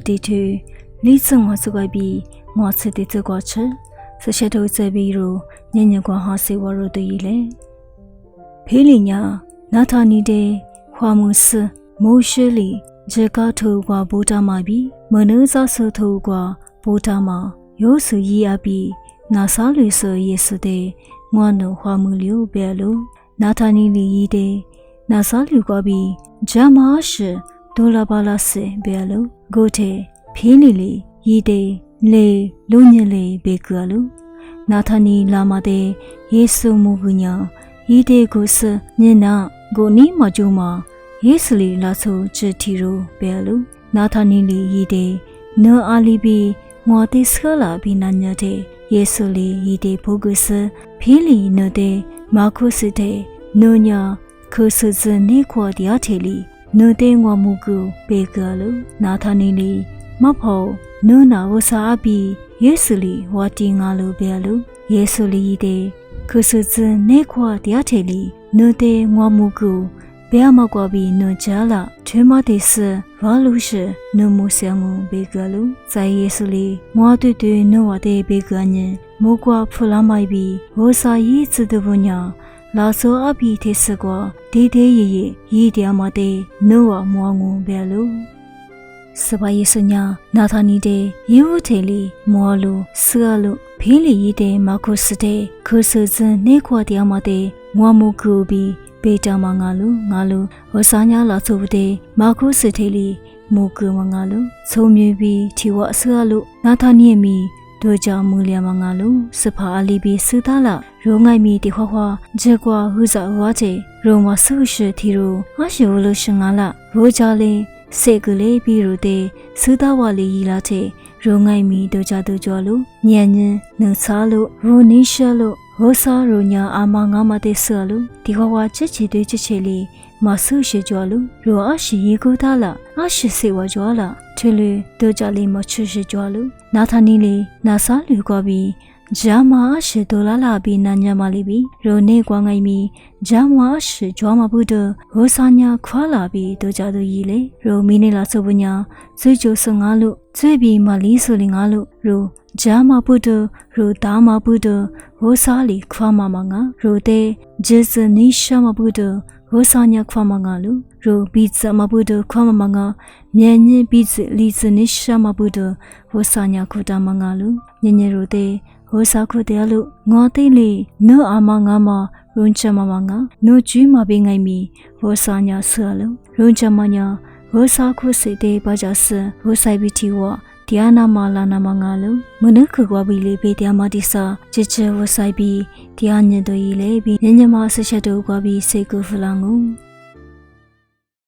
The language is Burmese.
တီထွေလိစုံငါစုကပြီးငါစစ်တဲ့ကောချေစရှတုစဘီရိုညညကွာဟာစေဝရတူရီလေဖေးလီညာနာထာနီတဲ့ခွာမှုစမိုးရှိလီဂျေကာထူကွာဘူတာမာပြီးမနုဇဆူထူကွာဘူတာမာရိုးစုရီအပြီးနာဆာလူဆယေစတဲ့ငွားနုခွာမှုလျို့ပဲလို့နာထာနီလီရီတဲ့နာဆာလူကွာပြီးဂျာမာရှဒေါ်လာပါလာစေပဲလို့ဂိုတဲ့ဖေးလီလီရီတဲ့လေလူညလေဘေကလူနာထာနီလာမတဲ့ယေဆုမူကညာဤတဲ့ကိုစညနာကိုနီမကျူမာယေစလီလာဆိုချီတီရိုပဲလူနာထာနီလီဤတဲ့နောအာလီဘီငေါ်တိစခလာဘီနာညာတဲ့ယေဆုလီဤတဲ့ဘုဂုစဖေးလီနောတဲ့မာခုစတဲ့နောညာခုစစနေခွာတရားထေလီနောတဲ့ငေါ်မူကူဘေကလူနာထာနီလီမဖို့နုနာဝစာအပီယေဆုလီဝါတီငါလိုပဲလူယေဆုလီတဲ့ခုစစနေခွာတရားထေလီနောတဲ့ငေါ်မူကူဘယ်မှာကွာပြီးနွန်ချလာထွေးမတဲ့စဘာလို့ရှိနုံမှုဆောင်ငုံဘေကလူဇာယေဆုလီမွားတွေ့တွေ့နဝတဲ့ဘေကညင်မိုးကွာဖူလာမိုက်ပြီးဝစာရေးစတဲ့ဘညာလာစောအပီတဲ့စကွာဒေဒေရီရီတရားမတဲ့နဝမွားငုံပဲလူစပါယေဆုညာနာထာနီတဲ့ယေဝထေလီမောလူဆာလူဖေးလီရီတဲ့မခုစတဲ့ခုစစနေခွာတရားမတဲ့ငွားမှုကူပြီးပေတာမငါလူဝစာညာလာဆိုတဲ့မာခုစစ်ထေလီမူကူမငါလူသုံးမြပြီးထီဝအစရလူနာထာနီမီဒိုကြောင့်မူလျာမငါလူစဖာအလီဘီစသားလာရိုးငိုင်မီတခွာခွာဂျေကွာဟူဇာဝါချေရိုမဆုရှိထီရိုအရှိဝလူရှင်ငါလာရိုးကြလေးစေကလေးပြီးရိုတဲ့စသားဝါလီရီလာတဲ့ရိုးငိုင်မီဒိုကြဒိုကျော်လူညံညင်းနှစားလူရိုနီရှလူဝစာရိုညာအာမငါမတဲ့ဆလူဒီခွာချစ်ချီတွေချစ်ချီလီမဆုရှိကျော်လူရိုအရှိရေကိုသားလာအရှိစေဝကျော်လာထွေလူဒိုကြလေးမချစ်ရှိကျော်လူနာထာနီလီနာဆာလူကပြီးဂျာမာရှိဒေါ်လာလာပြီးနာညာမလီပြီးရိုနေကွာငိုင်မီဂျာမာရှိဂျွာမဘူးဒဝစာညာခွာလာပြီးဒိုကြသူကြီးလေရိုမီနေလာဆိုပညာဇွေကျို15လူဇွေပြီးမလီဆိုလင်5လူရိုဂျာမာဘူးဒရိုဒါမာဘူးဒဝစာလီခွာမမငါရိုတဲ့ဂျေစနီရှာမဘူးဒဝစာညာခွာမငါလူရိုဘီဇမဘူးဒခွာမမငါမြန်ညင်ဘီဇလီစနီရှာမဘူးဒဝစာညာခွတာမငါလူညင်ညရိုတဲ့ဝစာခုတဲလူငေါသိလီနောအာမငါမရွန်ချမမငါနိုကျွီးမပေးငိုင်မီဝစာညာဆာလူရွန်ချမညာဝစာခုစေတဲ့ဘာကြဆဝဆိုင်ဘီတီဝတရားနာမလာနာမငါလူမနုခကွာဘီလေးပေးတရားမတိစာချစ်ချဝဆိုင်ဘီတရားညင်တို့ရီလေးဘီညညမဆချက်တို့ကွာဘီစေကူဖလာငူ